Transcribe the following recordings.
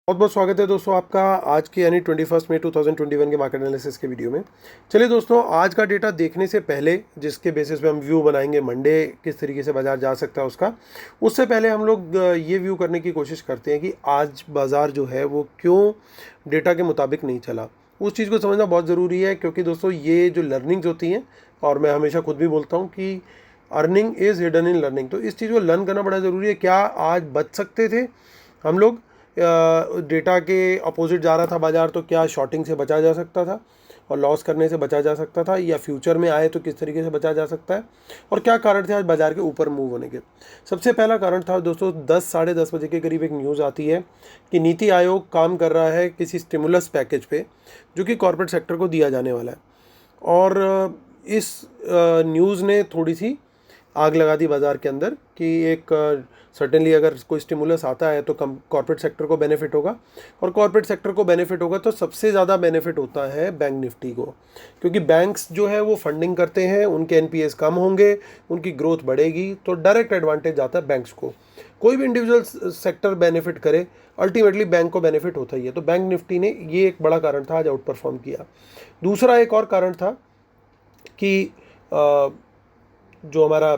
बहुत बहुत स्वागत है दोस्तों आपका आज के यानी 21 मई 2021 के मार्केट एनालिसिस के वीडियो में। चलिए दोस्तों, आज का डेटा देखने से पहले जिसके बेसिस पे हम व्यू बनाएंगे मंडे किस तरीके से बाज़ार जा सकता है उससे पहले हम लोग ये व्यू करने की कोशिश करते हैं कि आज बाज़ार जो है वो क्यों डेटा के मुताबिक नहीं चला। उस चीज़ को समझना बहुत ज़रूरी है, क्योंकि दोस्तों ये जो लर्निंग्स होती हैं, और मैं हमेशा खुद भी बोलता हूँ कि earning is hidden in learning, तो इस चीज़ को लर्न करना बड़ा ज़रूरी है। क्या आज बच सकते थे हम लोग? डेटा के अपोजिट जा रहा था बाज़ार, तो क्या शॉर्टिंग से बचा जा सकता था और लॉस करने से बचा जा सकता था, या फ्यूचर में आए तो किस तरीके से बचा जा सकता है, और क्या कारण थे आज बाज़ार के ऊपर मूव होने के? सबसे पहला कारण था दोस्तों, 10 साढ़े 10 बजे के करीब एक न्यूज़ आती है कि नीति आयोग काम कर रहा है किसी स्टिमुलस पैकेज पे जो कि कॉर्पोरेट सेक्टर को दिया जाने वाला है। और इस न्यूज़ ने थोड़ी सी आग लगा दी बाज़ार के अंदर कि एक सर्टेनली अगर कोई स्टिमुलस आता है तो कम कॉर्पोरेट सेक्टर को बेनिफिट होगा, और कॉर्पोरेट सेक्टर को बेनिफिट होगा तो सबसे ज़्यादा बेनिफिट होता है बैंक निफ्टी को, क्योंकि बैंक्स जो है वो फंडिंग करते हैं, उनके एनपीएस कम होंगे, उनकी ग्रोथ बढ़ेगी, तो डायरेक्ट एडवांटेज जाता है बैंक्स को। कोई भी इंडिविजुअल सेक्टर बेनिफिट करे, अल्टीमेटली बैंक को बेनिफिट होता ही है। तो बैंक निफ्टी ने ये एक बड़ा कारण था, आज आउट परफॉर्म किया। दूसरा एक और कारण था कि जो हमारा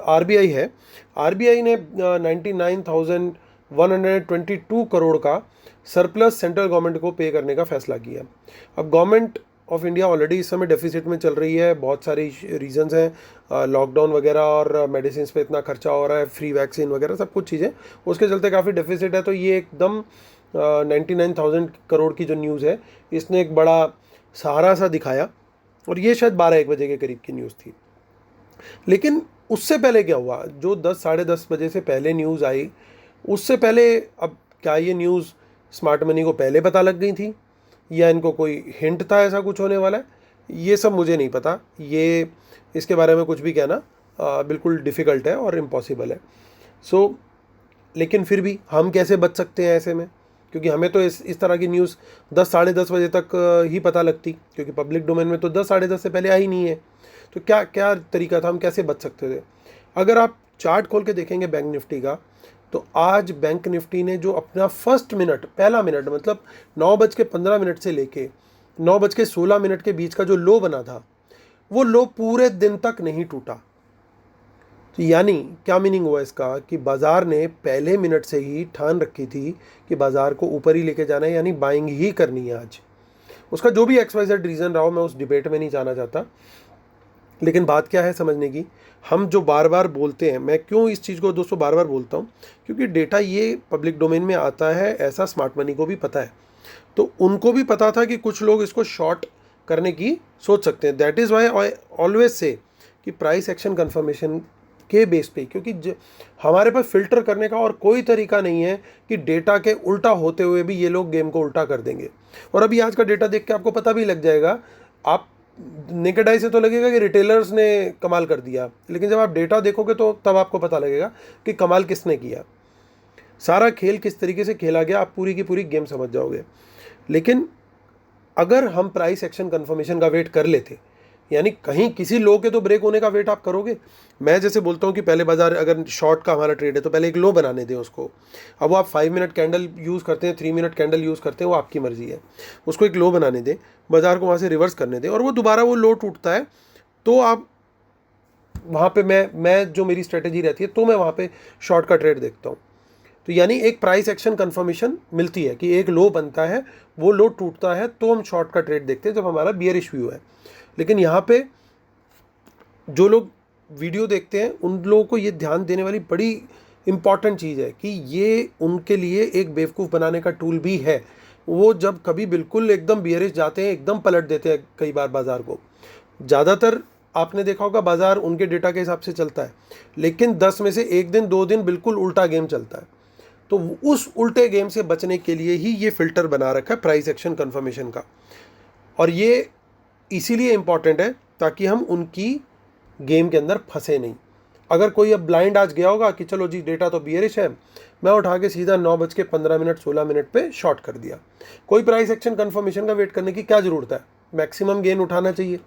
आरबीआई है, आरबीआई ने 99,122 करोड़ का सरप्लस सेंट्रल गवर्नमेंट को पे करने का फैसला किया। अब गवर्नमेंट ऑफ इंडिया ऑलरेडी इस समय डेफिसिट में चल रही है, बहुत सारी रीजंस हैं, लॉकडाउन वगैरह और मेडिसिन पे इतना खर्चा हो रहा है, फ्री वैक्सीन वगैरह सब कुछ चीज़ें, उसके चलते काफ़ी डेफिसिट है। तो ये एकदम 99,000 करोड़ की जो न्यूज़ है, इसने एक बड़ा सहारा सा दिखाया, और ये शायद 12-1 बजे के करीब की न्यूज़ थी। लेकिन उससे पहले क्या हुआ, जो 10 साढ़े 10 बजे से पहले न्यूज़ आई, उससे पहले अब क्या ये न्यूज़ स्मार्ट मनी को पहले पता लग गई थी, या इनको कोई हिंट था ऐसा कुछ होने वाला है? ये सब मुझे नहीं पता। ये इसके बारे में कुछ भी कहना बिल्कुल डिफ़िकल्ट है और इम्पॉसिबल है। लेकिन फिर भी हम कैसे बच सकते हैं ऐसे में? क्योंकि हमें तो इस तरह की न्यूज़ 10 साढ़े 10 बजे तक ही पता लगती, क्योंकि पब्लिक डोमेन में तो 10 साढ़े 10 से पहले आई नहीं है। तो क्या क्या तरीका था, हम कैसे बच सकते थे? अगर आप चार्ट खोल के देखेंगे बैंक निफ्टी का, तो आज बैंक निफ्टी ने जो अपना पहला मिनट मतलब 9:15 से लेके 9:16 के बीच का जो लो बना था, वो लो पूरे दिन तक नहीं टूटा। तो यानी क्या मीनिंग हुआ इसका, कि बाज़ार ने पहले मिनट से ही ठान रखी थी कि बाज़ार को ऊपर ही लेके जाना है, यानी बाइंग ही करनी है आज। उसका जो भी XYZ रीज़न रहा हो, मैं उस डिबेट में नहीं जाना चाहता, लेकिन बात क्या है समझने की, हम जो बार बार बोलते हैं, मैं क्यों इस चीज़ को दोस्तों बार बार बोलता हूँ, क्योंकि डेटा ये पब्लिक डोमेन में आता है, ऐसा स्मार्ट मनी को भी पता है। तो उनको भी पता था कि कुछ लोग इसको शॉर्ट करने की सोच सकते हैं। That is why I always say कि प्राइस एक्शन कन्फर्मेशन के बेस पे, क्योंकि हमारे पास फिल्टर करने का और कोई तरीका नहीं है कि डेटा के उल्टा होते हुए भी ये लोग गेम को उल्टा कर देंगे। और अभी आज का डेटा देख के आपको पता भी लग जाएगा, आप नेकेड आई से तो लगेगा कि रिटेलर्स ने कमाल कर दिया, लेकिन जब आप डेटा देखोगे तो तब आपको पता लगेगा कि कमाल किसने किया, सारा खेल किस तरीके से खेला गया, आप पूरी की पूरी गेम समझ जाओगे। लेकिन अगर हम प्राइस एक्शन कन्फर्मेशन का वेट कर लेते, यानी कहीं किसी लो के तो ब्रेक होने का वेट आप करोगे। मैं जैसे बोलता हूँ कि पहले बाजार अगर शॉर्ट का हमारा ट्रेड है तो पहले एक लो बनाने दें उसको। अब वो आप 5 मिनट कैंडल यूज़ करते हैं, 3 मिनट कैंडल यूज़ करते हैं, वो आपकी मर्जी है। उसको एक लो बनाने दें, बाजार को वहाँ से रिवर्स करने दें, और वो दोबारा वो लो टूटता है तो आप वहाँ पे मैं जो मेरी स्ट्रेटेजी रहती है, तो मैं वहाँ पे शॉर्ट का ट्रेड देखता हूँ। तो यानी एक प्राइस एक्शन कंफर्मेशन मिलती है कि एक लो बनता है, वो लो टूटता है, तो हम शॉर्ट का ट्रेड देखते हैं जब हमारा बियरिश व्यू है। लेकिन यहाँ पे जो लोग वीडियो देखते हैं, उन लोगों को ये ध्यान देने वाली बड़ी इंपॉर्टेंट चीज़ है कि ये उनके लिए एक बेवकूफ़ बनाने का टूल भी है। वो जब कभी बिल्कुल एकदम बियरिश जाते हैं, एकदम पलट देते हैं कई बार बाज़ार को। ज़्यादातर आपने देखा होगा बाज़ार उनके डेटा के हिसाब से चलता है, लेकिन 10 में से 1 दिन 2 दिन बिल्कुल उल्टा गेम चलता है। तो उस उल्टे गेम से बचने के लिए ही ये फ़िल्टर बना रखा है प्राइस एक्शन कन्फर्मेशन का, और ये इसीलिए इम्पॉर्टेंट है ताकि हम उनकी गेम के अंदर फंसे नहीं। अगर कोई अब ब्लाइंड आज गया होगा कि चलो जी डेटा तो बियरिश है, मैं उठा के सीधा 9:15 16 मिनट पे शॉर्ट कर दिया, कोई प्राइस एक्शन कन्फर्मेशन का वेट करने की क्या ज़रूरत है, मैक्सिमम गेन उठाना चाहिए।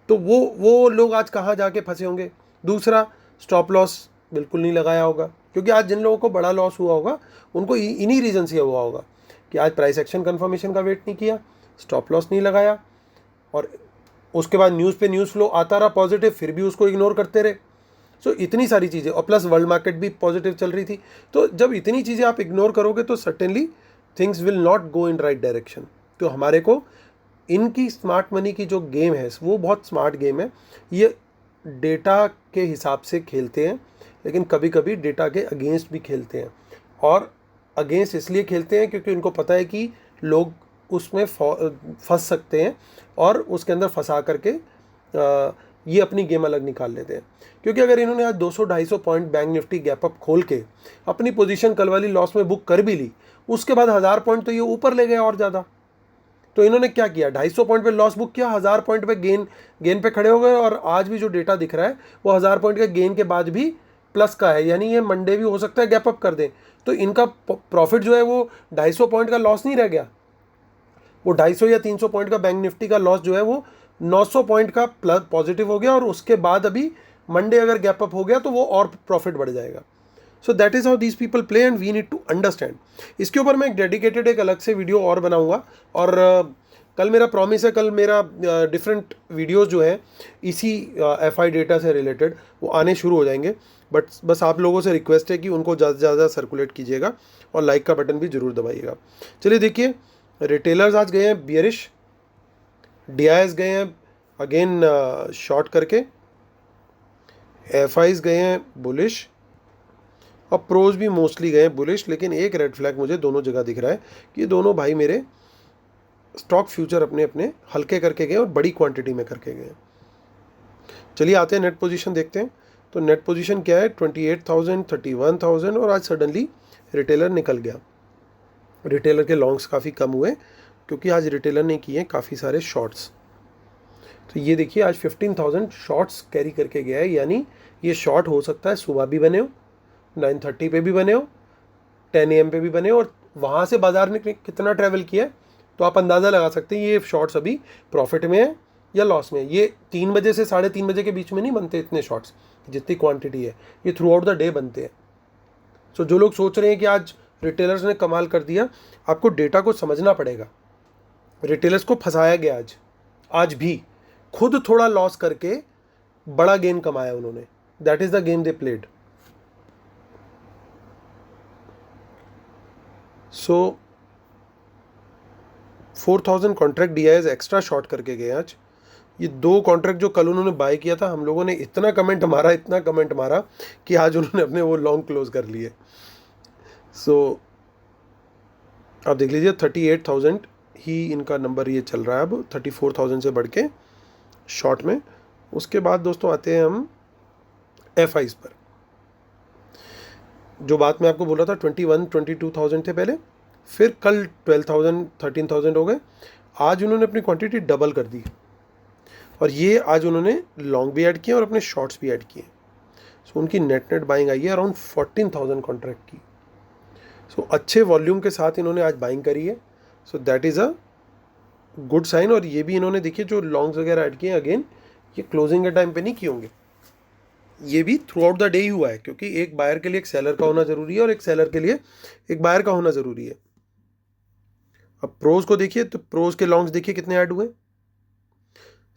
तो वो लोग आज कहाँ जाके फंसे होंगे। दूसरा, स्टॉप लॉस बिल्कुल नहीं लगाया होगा, क्योंकि आज जिन लोगों को बड़ा लॉस हुआ होगा उनको इन्हीं रीज़न से हुआ होगा कि आज प्राइस एक्शन कन्फर्मेशन का वेट नहीं किया, स्टॉप लॉस नहीं लगाया, और उसके बाद न्यूज़ पे न्यूज़ फ्लो आता रहा पॉजिटिव, फिर भी उसको इग्नोर करते रहे। सो इतनी सारी चीज़ें, और प्लस वर्ल्ड मार्केट भी पॉजिटिव चल रही थी। तो जब इतनी चीज़ें आप इग्नोर करोगे तो certainly things will not go in right direction. तो हमारे को इनकी स्मार्ट मनी की जो गेम है वो बहुत स्मार्ट गेम है। ये डेटा के हिसाब से खेलते हैं, लेकिन कभी कभी डेटा के अगेंस्ट भी खेलते हैं। और अगेंस्ट इसलिए खेलते हैं क्योंकि उनको पता है कि लोग उसमें फंस सकते हैं और उसके अंदर फंसा करके ये अपनी गेम अलग निकाल लेते हैं। क्योंकि अगर इन्होंने आज 200-250 point bank Nifty gap up खोल के अपनी पोजीशन कल वाली लॉस में बुक कर भी ली, उसके बाद 1000 पॉइंट तो ये ऊपर ले गए और ज़्यादा। तो इन्होंने क्या किया, 250 पॉइंट पे लॉस बुक किया, 1000 पॉइंट पे गेन पे खड़े हो गए, और आज भी जो डेटा दिख रहा है वो 1000 पॉइंट के गेन के बाद भी प्लस का है, यानी ये मंडे भी हो सकता है गैप अप कर दें। तो इनका प्रॉफिट जो है वो 250 पॉइंट का लॉस नहीं रह गया, वो 250 या 300 पॉइंट का बैंक निफ्टी का लॉस जो है वो 900 पॉइंट का प्लस पॉजिटिव हो गया, और उसके बाद अभी मंडे अगर गैप अप हो गया तो वो और प्रॉफिट बढ़ जाएगा। So that is how these people play and we need to understand. इसके ऊपर मैं एक डेडिकेटेड एक अलग से वीडियो और बनाऊंगा, और कल मेरा प्रॉमिस है, कल मेरा डिफरेंट वीडियोस जो है इसी एफआई डेटा से रिलेटेड वो आने शुरू हो जाएंगे। बट बस आप लोगों से रिक्वेस्ट है कि उनको ज़्यादा से ज़्यादा सर्कुलेट कीजिएगा और लाइक का बटन भी ज़रूर दबाइएगा। चलिए देखिए, रिटेलर्स आज गए हैं बियरिश, डीआईएस गए हैं अगेन शॉर्ट करके, एफआईज गए हैं बुलिश, और प्रोज भी मोस्टली गए हैं बुलिश। लेकिन एक रेड फ्लैग मुझे दोनों जगह दिख रहा है कि दोनों भाई मेरे स्टॉक फ्यूचर अपने अपने हल्के करके गए और बड़ी क्वांटिटी में करके गए। चलिए आते हैं नेट पोजीशन देखते हैं। तो नेट पोजीशन क्या है, 28,000, 31,000, और आज सडनली रिटेलर निकल गया। रिटेलर के लॉन्ग्स काफ़ी कम हुए क्योंकि आज रिटेलर ने किए काफ़ी सारे शॉर्ट्स। तो ये देखिए आज 15,000 शॉर्ट्स कैरी करके गया है, यानी ये शॉर्ट हो सकता है सुबह भी बने हो, 9:30 पे भी बने हो, 10 AM पे भी बने हो, और वहाँ से बाजार ने कितना ट्रैवल किया है तो आप अंदाज़ा लगा सकते हैं ये शॉर्ट्स अभी प्रॉफिट में है या लॉस में है। ये 3 बजे से 3:30 बजे के बीच में नहीं बनते इतने शॉर्ट्स, जितनी क्वांटिटी है ये थ्रू आउट द डे बनते हैं। सो जो लोग सोच रहे हैं कि आज रिटेलर्स ने कमाल कर दिया, आपको डेटा को समझना पड़ेगा। रिटेलर्स को फंसाया गया आज भी, खुद थोड़ा लॉस करके बड़ा गेन कमाया उन्होंने। That is the game they played. So 4,000 contract DIIs extra short करके गए आज। ये 2 कॉन्ट्रैक्ट जो कल उन्होंने बाय किया था, हम लोगों ने इतना कमेंट मारा कि आज उन्होंने अपने वो लॉन्ग क्लोज कर लिए। सो आप देख लीजिए 38,000 ही इनका नंबर ये चल रहा है अब, 34,000 से बढ़ के शॉर्ट में। उसके बाद दोस्तों आते हैं हम एफआईज पर। जो बात मैं आपको बोल रहा था 21-22,000 थे पहले, फिर कल 12,000 13,000 हो गए। आज उन्होंने अपनी क्वांटिटी डबल कर दी, और ये आज उन्होंने लॉन्ग भी ऐड किए और अपने शॉर्ट्स भी ऐड किए। सो उनकी नेट बाइंग आई है अराउंड 14,000 कॉन्ट्रैक्ट की। सो अच्छे वॉल्यूम के साथ इन्होंने आज बाइंग करी है। So that is a good sign. और ये भी इन्होंने देखिए जो लॉन्ग्स वगैरह ऐड किए, अगेन ये क्लोजिंग के टाइम पे नहीं किए होंगे, ये भी थ्रू आउट द डे ही हुआ है, क्योंकि एक बायर के लिए एक सेलर का होना ज़रूरी है और एक सेलर के लिए एक बायर का होना ज़रूरी है। अब प्रोज को देखिए, तो प्रोज के लॉन्ग्स देखिए कितने ऐड हुए,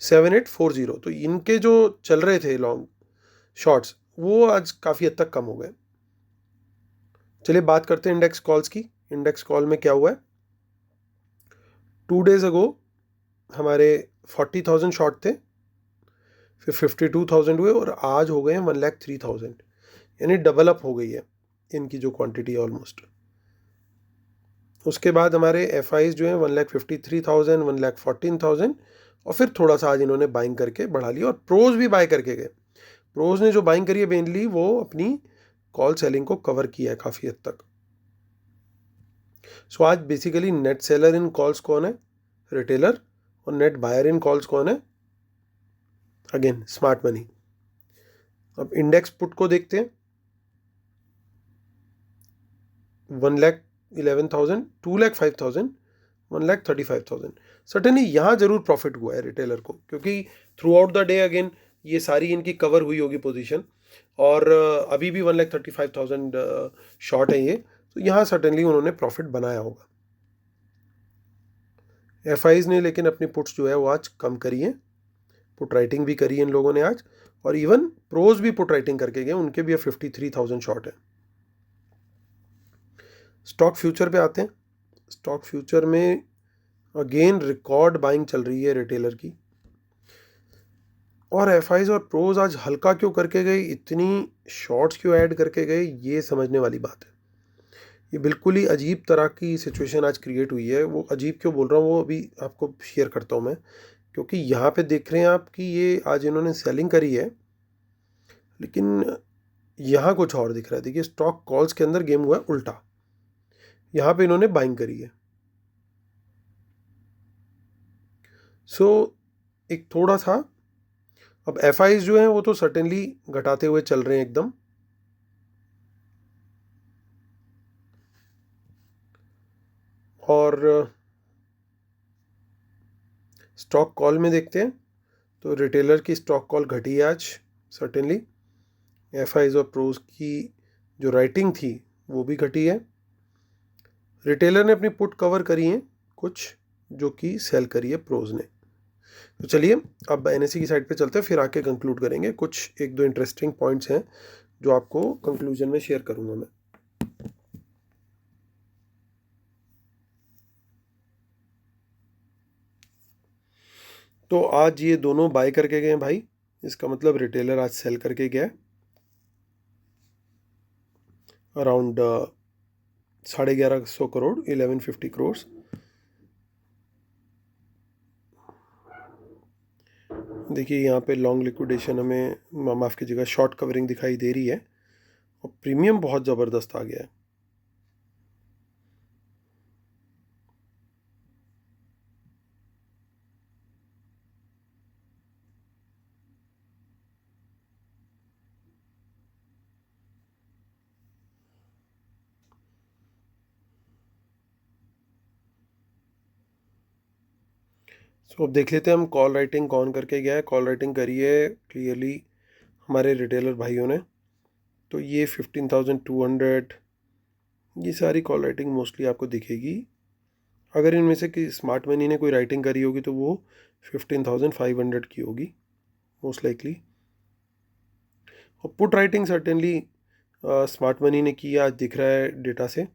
7840। तो इनके जो चल रहे थे लॉन्ग शॉर्ट्स वो आज काफ़ी हद तक कम हो गए। चलिए बात करते हैं इंडेक्स कॉल्स की। इंडेक्स कॉल में क्या हुआ है, 2 days अगो हमारे 40,000 शॉर्ट थे, फिर 52,000 हुए, और आज हो गए हैं 1,03,000, यानी डबल अप हो गई है इनकी जो क्वांटिटी ऑलमोस्ट। उसके बाद हमारे एफआईज जो है 1,53,000, 1,14,000, और फिर थोड़ा सा आज इन्होंने बाइंग करके बढ़ा लिया, और प्रोज भी बाय करके गए। प्रोज ने जो बाइंग करी है मेनली वो अपनी कॉल सेलिंग को कवर किया है काफ़ी हद तक। सो आज बेसिकली नेट सेलर इन कॉल्स कौन है, रिटेलर, और नेट बायर इन कॉल्स कौन है, अगेन स्मार्ट मनी। अब इंडेक्स पुट को देखते हैं, 1,11,000, 2,05,000, 1,35,000। सर्टेनली यहाँ जरूर प्रॉफिट हुआ है रिटेलर को, क्योंकि through out the day again ये सारी इनकी कवर हुई होगी पोजीशन, और अभी भी 1,35,000 शॉर्ट है ये, तो यहाँ सर्टेनली उन्होंने प्रॉफिट बनाया होगा। एफ ने लेकिन अपनी पुट्स जो है वो आज कम करी है, पुट राइटिंग भी करी है इन लोगों ने आज, और इवन प्रोज भी पुट राइटिंग करके गए, उनके भी 53,000 शॉर्ट है। स्टॉक फ्यूचर पे आते हैं। स्टॉक फ्यूचर में अगेन रिकॉर्ड बाइंग चल रही है रिटेलर की, और एफ और प्रोज आज हल्का क्यों करके गए, इतनी शॉर्ट्स क्यों ऐड करके गए, ये समझने वाली बात है। ये बिल्कुल ही अजीब तरह की सिचुएशन आज क्रिएट हुई है। वो अजीब क्यों बोल रहा हूँ वो अभी आपको शेयर करता हूँ मैं, क्योंकि यहाँ पे देख रहे हैं आप कि ये आज इन्होंने सेलिंग करी है, लेकिन यहाँ कुछ और दिख रहा है। देखिए स्टॉक कॉल्स के अंदर गेम हुआ है उल्टा, यहाँ पे इन्होंने बाइंग करी है। सो एक थोड़ा सा अब एफ जो हैं वो तो सर्टेनली घटाते हुए चल रहे हैं एकदम, और स्टॉक कॉल में देखते हैं तो रिटेलर की स्टॉक कॉल घटी है आज सर्टेनली। एफ और प्रोज की जो राइटिंग थी वो भी घटी है। रिटेलर ने अपनी पुट कवर करी हैं कुछ, जो कि सेल करी है प्रोज ने। तो चलिए अब एनएससी की साइड पे चलते हैं, फिर आके कंक्लूड करेंगे। कुछ एक दो इंटरेस्टिंग पॉइंट्स हैं जो आपको कंक्लूजन में शेयर करूंगा मैं। तो आज ये दोनों बाय करके गए भाई, इसका मतलब रिटेलर आज सेल करके गया अराउंड 1150 करोड़, 1150 करोड़। देखिए यहाँ पे लॉन्ग लिक्विडेशन हमें, माफ़ कीजिएगा, शॉर्ट कवरिंग दिखाई दे रही है, और प्रीमियम बहुत ज़बरदस्त आ गया है। सो अब देख लेते हैं हम कॉल राइटिंग कौन करके गया है। कॉल राइटिंग करी है क्लियरली हमारे रिटेलर भाइयों ने। तो ये 15,200, ये सारी कॉल राइटिंग मोस्टली आपको दिखेगी। अगर इनमें से कि स्मार्ट मनी ने कोई राइटिंग करी होगी तो वो 15,500 की होगी मोस्ट लाइकली। और put writing certainly smart money ने की, आज दिख रहा है डेटा से,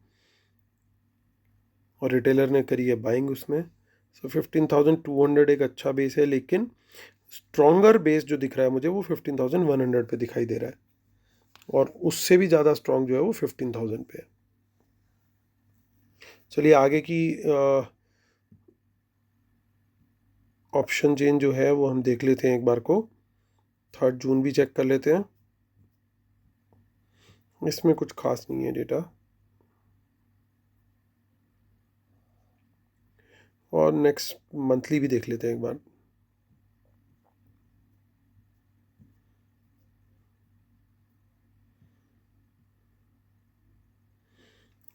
और रिटेलर ने करी है बाइंग उसमें। सो 15,200 एक अच्छा बेस है, लेकिन स्ट्रॉन्गर बेस जो दिख रहा है मुझे वो 15,100 पे दिखाई दे रहा है, और उससे भी ज़्यादा स्ट्रॉन्ग जो है वो 15,000 पे है। चलिए आगे की ऑप्शन चेन जो है वो हम देख लेते हैं एक बार को। 3 जून भी चेक कर लेते हैं, इसमें कुछ खास नहीं है डेटा। और नेक्स्ट मंथली भी देख लेते हैं एक बार।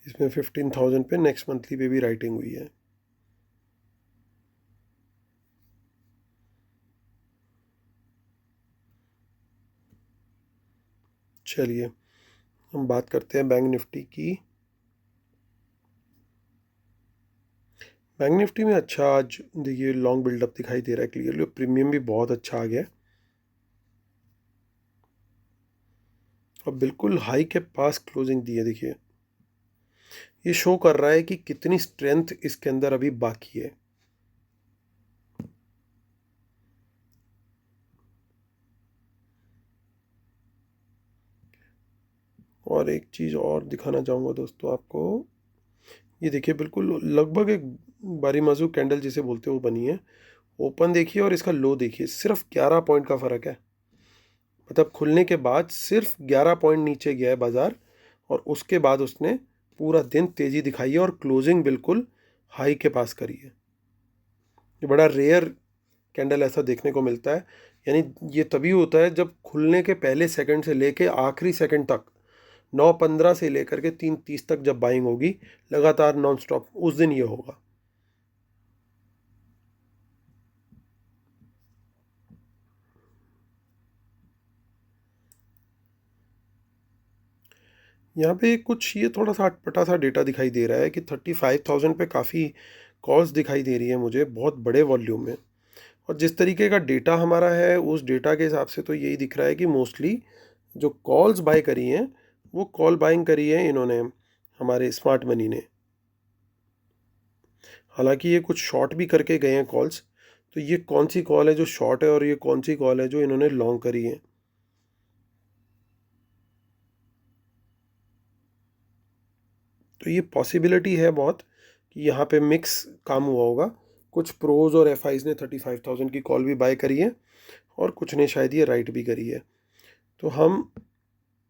इसमें 15,000 पे नेक्स्ट मंथली पे भी राइटिंग हुई है। चलिए हम बात करते हैं बैंक निफ्टी की। बैंक निफ्टी में अच्छा आज देखिए लॉन्ग बिल्डअप दिखाई दे रहा है क्लियरली, प्रीमियम भी बहुत अच्छा आ गया, और बिल्कुल हाई के पास क्लोजिंग दी है। देखिए ये शो कर रहा है कि कितनी स्ट्रेंथ इसके अंदर अभी बाकी है। और एक चीज़ और दिखाना चाहूँगा दोस्तों आपको, ये देखिए बिल्कुल लगभग एक बारी माजू कैंडल जिसे बोलते हो वो बनी है। ओपन देखिए और इसका लो देखिए, सिर्फ 11 पॉइंट का फ़र्क है। मतलब खुलने के बाद सिर्फ 11 पॉइंट नीचे गया है बाज़ार, और उसके बाद उसने पूरा दिन तेज़ी दिखाई है और क्लोजिंग बिल्कुल हाई के पास करी है। ये बड़ा रेयर कैंडल ऐसा देखने को मिलता है। यानी ये तभी होता है जब खुलने के पहले सेकंड से लेके आखिरी सेकंड तक, 9:15 से लेकर के 3:30 तक जब बाइंग होगी लगातार नॉन स्टॉप, उस दिन ये होगा। यहाँ पे कुछ ये थोड़ा सा अटपटा सा डेटा दिखाई दे रहा है कि 35,000 पे काफ़ी कॉल्स दिखाई दे रही है मुझे, बहुत बड़े वॉल्यूम में। और जिस तरीके का डेटा हमारा है उस डेटा के हिसाब से तो यही दिख रहा है कि मोस्टली जो कॉल्स बाय करी हैं वो कॉल बाइंग करी है इन्होंने, हमारे स्मार्ट मनी ने। हालांकि ये कुछ शॉर्ट भी करके गए हैं कॉल्स, तो ये कौन सी कॉल है जो शॉर्ट है और ये कौन सी कॉल है जो इन्होंने लॉन्ग करी है। तो ये पॉसिबिलिटी है बहुत कि यहाँ पे मिक्स काम हुआ होगा। कुछ प्रोज और एफ ने 35,000 की कॉल भी बाय करी है और कुछ ने शायद ये राइट भी करी है। तो हम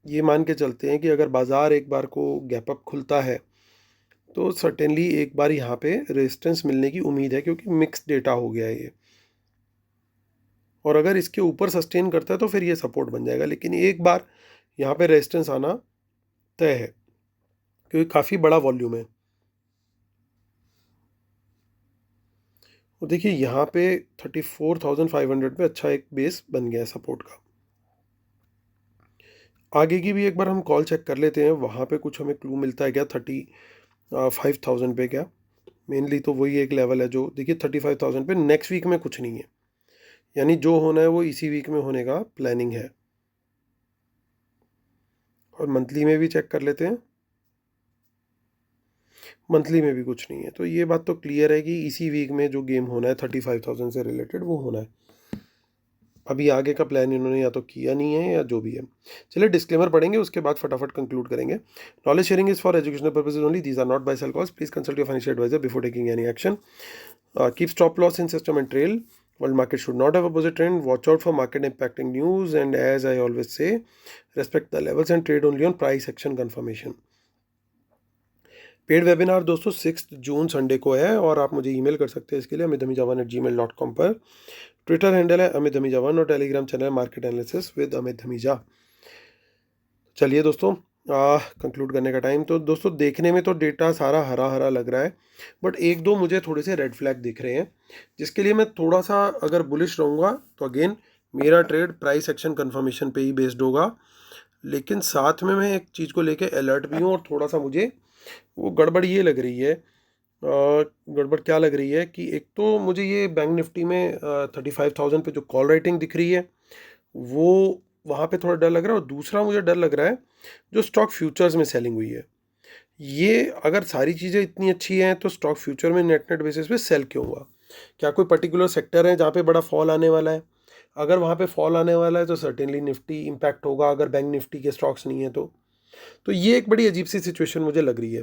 ये मान के चलते हैं कि अगर बाज़ार एक बार को गैप अप खुलता है तो सर्टेनली एक बार यहाँ पे रेजिस्टेंस मिलने की उम्मीद है, क्योंकि मिक्स डेटा हो गया है ये। और अगर इसके ऊपर सस्टेन करता है तो फिर ये सपोर्ट बन जाएगा, लेकिन एक बार यहाँ पे रेजिस्टेंस आना तय है क्योंकि काफ़ी बड़ा वॉल्यूम है। और देखिए यहाँ पे 34,500 पे अच्छा एक बेस बन गया है सपोर्ट का। आगे की भी एक बार हम कॉल चेक कर लेते हैं, वहाँ पे कुछ हमें क्लू मिलता है क्या 35,000 पे क्या। मेनली तो वही एक लेवल है जो देखिए 35,000 पे नेक्स्ट वीक में कुछ नहीं है, यानी जो होना है वो इसी वीक में होने का प्लानिंग है। और मंथली में भी चेक कर लेते हैं, मंथली में भी कुछ नहीं है। तो ये बात तो क्लियर है कि इसी वीक में जो गेम होना है 35,000 से रिलेटेड वो होना है। अभी आगे का प्लान इन्होंने या तो किया नहीं है या जो भी है। चलिए डिस्क्लेमर पढ़ेंगे, उसके बाद फटाफट कंक्लूड करेंगे। Knowledge sharing is for educational purposes only, these are not buy sell calls, please consult your financial advisor before taking any action. Keep stop loss in system and trail. World market should not have opposite trend. Watch out for market impacting news. And as I always say, respect the levels and trade only on price action confirmation. Paid webinar दोस्तों 6 जून Sunday को है और आप मुझे email कर सकते हैं इसके लिए amitdhamija1@gmail.com पर। ट्विटर हैंडल है अमित धमीजा1 और Telegram channel market analysis with Amit Dhamija. चलिए दोस्तों कंक्लूड करने का टाइम। तो दोस्तों देखने में तो डेटा सारा हरा हरा लग रहा है, बट एक दो मुझे थोड़े से रेड फ्लैग दिख रहे हैं, जिसके लिए मैं थोड़ा सा अगर बुलिश रहूँगा तो अगेन मेरा ट्रेड प्राइस एक्शन कंफर्मेशन पे ही बेस्ड होगा। लेकिन साथ में मैं एक चीज़ को लेके अलर्ट भी हूँ और थोड़ा सा मुझे वो गड़बड़ ये लग रही है। गड़बड़ क्या लग रही है कि एक तो मुझे ये बैंक निफ्टी में 35,000 पे जो कॉल राइटिंग दिख रही है वो वहाँ पे थोड़ा डर लग रहा है। और दूसरा मुझे डर लग रहा है जो स्टॉक फ्यूचर्स में सेलिंग हुई है। ये अगर सारी चीज़ें इतनी अच्छी हैं तो स्टॉक फ्यूचर में नेट नेट बेसिस पे सेल क्यों हुआ? क्या कोई पर्टिकुलर सेक्टर है जहाँ पे बड़ा फॉल आने वाला है? अगर वहाँ पे फॉल आने वाला है तो सर्टेनली निफ्टी इम्पैक्ट होगा, अगर बैंक निफ्टी के स्टॉक्स नहीं है तो ये एक बड़ी अजीब सी सिचुएशन मुझे लग रही है,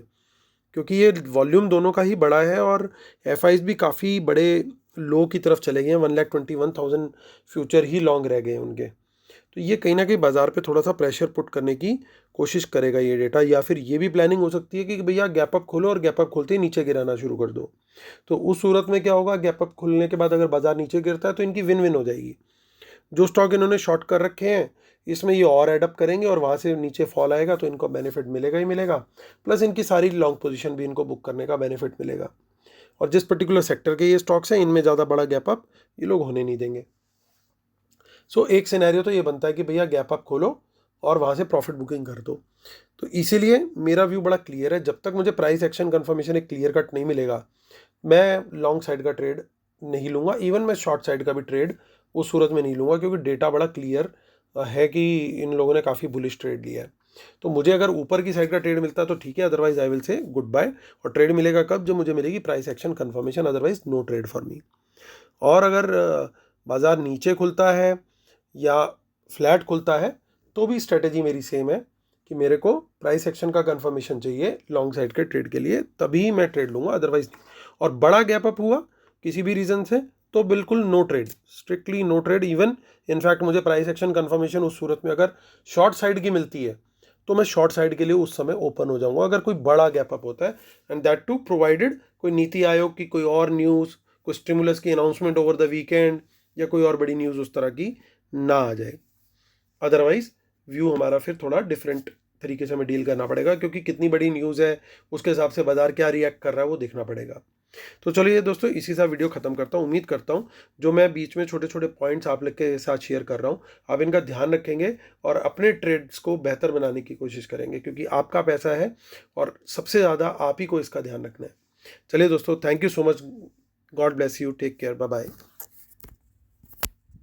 क्योंकि ये वॉल्यूम दोनों का ही बड़ा है और एफ भी काफ़ी बड़े लो की तरफ चले गए हैं। 1,21,000 फ्यूचर ही लॉन्ग रह गए हैं उनके। तो ये कहीं ना कहीं बाजार पे थोड़ा सा प्रेशर पुट करने की कोशिश करेगा ये डेटा, या फिर ये भी प्लानिंग हो सकती है कि भैया गैप अप खोलो और गैप अप खोलते ही नीचे गिराना शुरू कर दो। तो उस सूरत में क्या होगा, गैप अप खुलने के बाद अगर बाजार नीचे गिरता है तो इनकी विन विन हो जाएगी। जो स्टॉक इन्होंने शॉर्ट कर रखे हैं इसमें ये और एडअप करेंगे और वहाँ से नीचे फॉल आएगा तो इनको बेनिफिट मिलेगा ही मिलेगा, प्लस इनकी सारी लॉन्ग पोजीशन भी इनको बुक करने का बेनिफिट मिलेगा। और जिस पर्टिकुलर सेक्टर के ये स्टॉक्स हैं इनमें ज़्यादा बड़ा गैप अप ये लोग होने नहीं देंगे। सो एक सिनेरियो तो ये बनता है कि भैया गैप अप खोलो और वहाँ से प्रॉफिट बुकिंग कर दो। तो इसीलिए मेरा व्यू बड़ा क्लियर है, जब तक मुझे प्राइस एक्शन कन्फर्मेशन एक क्लियर कट नहीं मिलेगा मैं लॉन्ग साइड का ट्रेड नहीं लूँगा। इवन मैं शॉर्ट साइड का भी ट्रेड उस सूरत में नहीं लूँगा, क्योंकि डेटा बड़ा क्लियर है कि इन लोगों ने काफ़ी बुलिश ट्रेड लिया है। तो मुझे अगर ऊपर की साइड का ट्रेड मिलता है तो ठीक है, otherwise I will say goodbye. और ट्रेड मिलेगा कब, जब मुझे मिलेगी price action confirmation, otherwise no trade for me. और अगर बाज़ार नीचे खुलता है या फ्लैट खुलता है तो भी स्ट्रेटेजी मेरी सेम है कि मेरे को प्राइस एक्शन का कंफर्मेशन चाहिए लॉन्ग साइड के ट्रेड के लिए, तभी मैं ट्रेड लूँगा, अदरवाइज नहीं। और बड़ा गैप अप हुआ किसी भी रीज़न से तो बिल्कुल no trade, strictly no trade. Even in fact मुझे प्राइस एक्शन कंफर्मेशन उस सूरत में अगर शॉर्ट साइड की मिलती है तो मैं शॉर्ट साइड के लिए उस समय ओपन हो जाऊंगा, अगर कोई बड़ा गैप अप होता है। एंड दैट टू प्रोवाइडेड कोई नीति आयोग की कोई और न्यूज़, कोई स्टिमुलस की अनाउंसमेंट ओवर द वीकेंड या कोई और बड़ी न्यूज़ उस तरह की ना आ जाए। अदरवाइज व्यू हमारा फिर थोड़ा डिफरेंट तरीके से हमें डील करना पड़ेगा, क्योंकि कितनी बड़ी न्यूज़ है उसके हिसाब से बाजार क्या रिएक्ट कर रहा है वो देखना पड़ेगा। तो चलिए दोस्तों, इसी साथ वीडियो ख़त्म करता हूँ। उम्मीद करता हूँ जो मैं बीच में छोटे छोटे पॉइंट्स आप लोग के साथ शेयर कर रहा हूँ, आप इनका ध्यान रखेंगे और अपने ट्रेड्स को बेहतर बनाने की कोशिश करेंगे, क्योंकि आपका पैसा है और सबसे ज़्यादा आप ही को इसका ध्यान रखना है। चलिए दोस्तों, thank you so much. God bless you, take care, bye bye.